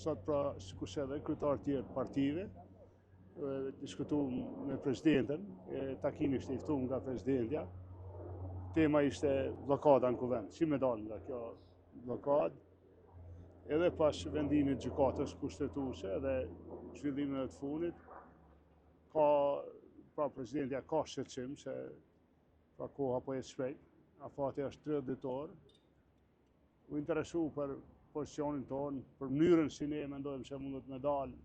sot pra sikurse edhe kryetarë tjerë partive, diskutuam me presidentin, takimi ishte i ftuar nga presidentja. Tema ishte bllokada në kuvend, si me dalë nga kjo bllokadë. Edhe pas vendimit të gjykatës kushtetuese dhe zhvillimeve të fundit, pra presidentja ka shqetësim se pra koha po jetë shpejt, afati është 30 ditor. U interesu për pozicionin tonë, për mënyrën si ne mendojmë se mundet me dalë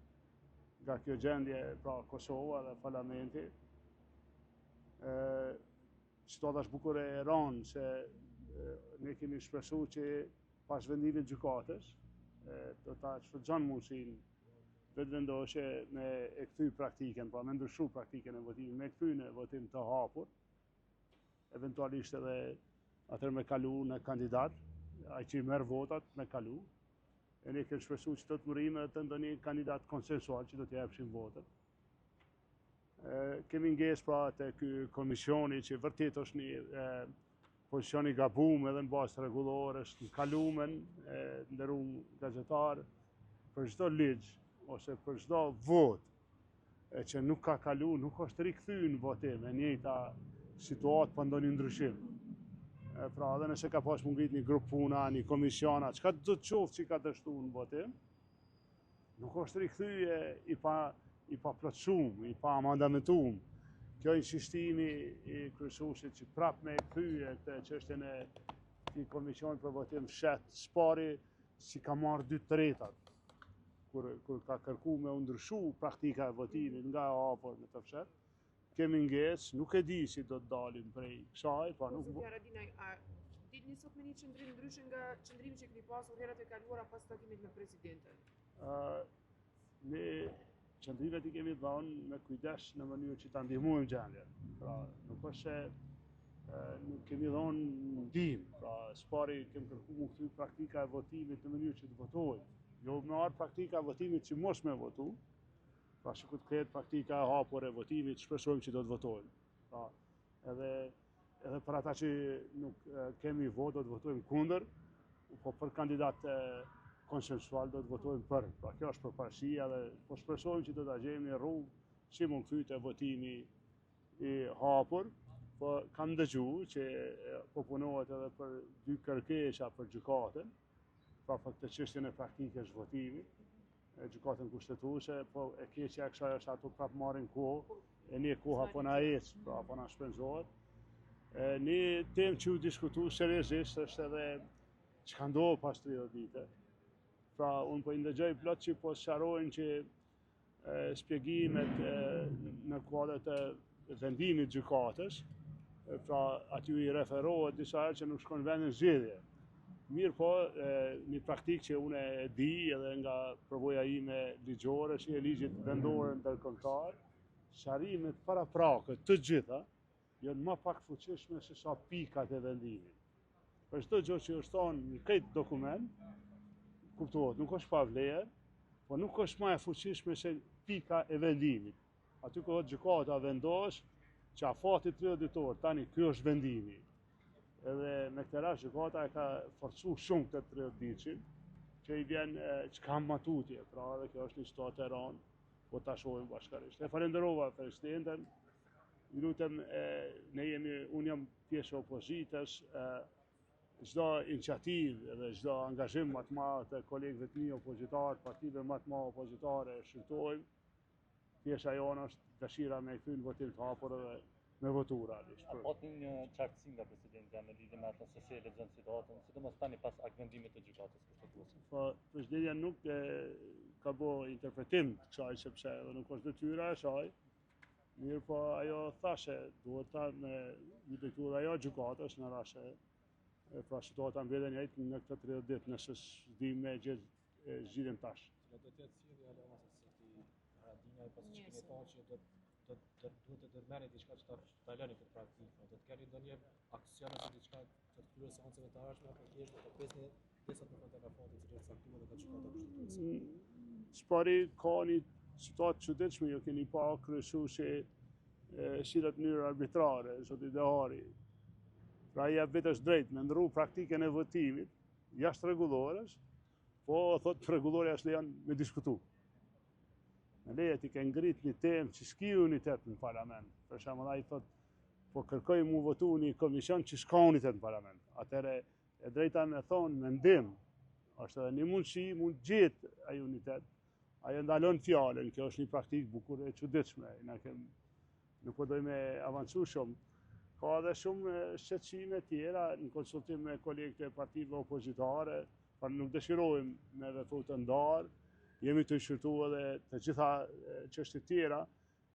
nga kjo gjendje, pra Kosova dhe parlamenti. Situata është bukur e rëndë se ne kemi shpresu që pas vendimit të gjykatës do ta shfrytëzon mundësinë vetëvendosje me e kthy praktikën, pra me ndryshu praktikën e votimit, me kthy në votim të hapur, eventualisht edhe atëherë me kalu në kandidat, ai që merr votat me kalu. E ne kemi shpresu që do të mërime të ndonjë kandidat konsensual që do të japshin votat. Kemi ngesë pra të ky komisioni që vërtet është një pozicioni gabuar edhe në bazë rregullore, është në kalumen, nderuar gazetar, për çdo ligj ose për çdo vot që nuk ka kalu, nuk është rikthyer në votim, e njëjta situatë pa ndonjë ndryshim. Pra edhe nëse ka pas mundit një grup puna, një komisiona, çka do të qoftë që ka dështuar në votim, nuk është rikthyje i pa plotësuar, i pa amandamentuar. Kjo insistimi i kryesuesit që prap me kthyje këtë çështjen e këtij komisioni për votim fshet Spari si ka marrë 2/3 kur ka kërkuar me u ndryshu praktika e votimit nga e hapur në të fshet. Kemi ngesë, nuk e di si do të dalim prej kësaj, pa nuk... Ditni sot me një qëndrim ndryshe nga qëndrimi që keni pasur herët e kaluara pas takimit me presidentin? Ne qëndrimet i kemi dhënë me kujdes në mënyrë që ta ndihmojmë gjendjen. Pra, nuk është se nuk kemi dhënë ndihmë. Pra, Spari kemi kërkuar mu kthy praktika e votimit në mënyrë që të votojmë. Jo me marrë praktika e votimit që mos me votu, pra që ku të ketë praktika e hapur e votimit, shpresojmë që do të votojmë. Pra, edhe për ata që nuk kemi votë, do të votojmë kundër, po për kandidat konsensual do të votojmë për. Pra kjo është përparësia dhe po shpresojmë që do ta gjejmë një rrugë si mund kthyti te votimi i hapur. Po kam dëgjuar që po punohet edhe për 2 kërkesa për gjykatën, pra për këtë çështjen e praktikës votimit. Gjykatën kushtetuese, po e keqja e kësaj është ato prap marrin kohë, e ne koha po na ec, pra po na shpenzohet. Një temë që u diskutu seriozisht është edhe çka ndodh pas 30 vite. Pra unë po i ndëgjoj plot që po sqarojnë që shpjegimet në kuadrat e vendimit gjykatës, pra aty i referohet disa herë që nuk shkon vendin zgjedhje. Mirë po, një praktikë që unë e di edhe nga përvoja ime ligjore, si e ligjit vendor ndërkombëtar, sqarimet paraprakët të gjitha janë më pak fuqishme se sa pikat e vendimit. Për çdo gjë që është thonë në këtë dokument, kuptohet, nuk është pa vlerë, po nuk është më e fuqishme se pika e vendimit. Aty ku gjykata vendos që afati 30 ditor, tani ky është vendimi. Edhe me këtë rast gjykata e ka forcu shumë këtë 30 ditëshin, që i vjen që ka matutje, pra edhe kjo është një situatë e rëndë, po ta shohim bashkërisht. E falenderova presidenten, ju lutem, unë jam pjesë e opozitës, çdo iniciativë dhe çdo angazhim më të madh të kolegëve të mi opozitar, partive më të mëdha opozitare shqyrtojmë. Pjesa jonë është dëshira me kthy në votim të hapur edhe me votura. A pati një qartësi nga presidentja në lidhje me atë se si e lexon situatën, sidomos tani pas vendimit të gjykatës kushtetuese? Po presidentja nuk ka bërë interpretim të kësaj sepse edhe nuk është detyra e saj. Mirë po ajo thashe duhet ta me judikatuar ajo gjykatës në rast se pra situata mbeten njëjtë në këtë 30 ditë, nëse s'dim me gjithë zgjidhjen tash. Do të jetë sjellja e Lamasës së ti Haradinaj pas që kemi thënë që duhet të ndërmerrni diçka që ta lëni këtë praktikë. Do të keni ndonjë aksion ose diçka të kryer seancave të ardhshme apo thjesht do të presni desat në telefonit që është caktuar nga gjykata kushtetuese? Spari ka një situatë çuditshme, jo keni pa kryesuesi sillet në mënyrë arbitrare, zoti Dehari. Pra ia vetës drejt me ndrru praktikën e votimit jashtë rregullores, po thot rregullori as lejon me diskutu. Në lejet i ke ngrit një temë që s'ki unitet në parlament. Për shembull ai thot po kërkoj mu votu një komision që s'ka unitet në parlament. Atëre e drejta me thonë mendim, është edhe një mundësi, mund gjetë ai unitet. Ajo ndalon fjalën, kjo është një praktikë bukur e çuditshme. Nuk po doj me avancu shumë. Ka edhe shumë shqetësime tjera në konsultim me kolegët e partive opozitare, por nuk dëshirojmë me vetë të ndarë. Jemi të shqyrtu edhe të gjitha çështjet tjera,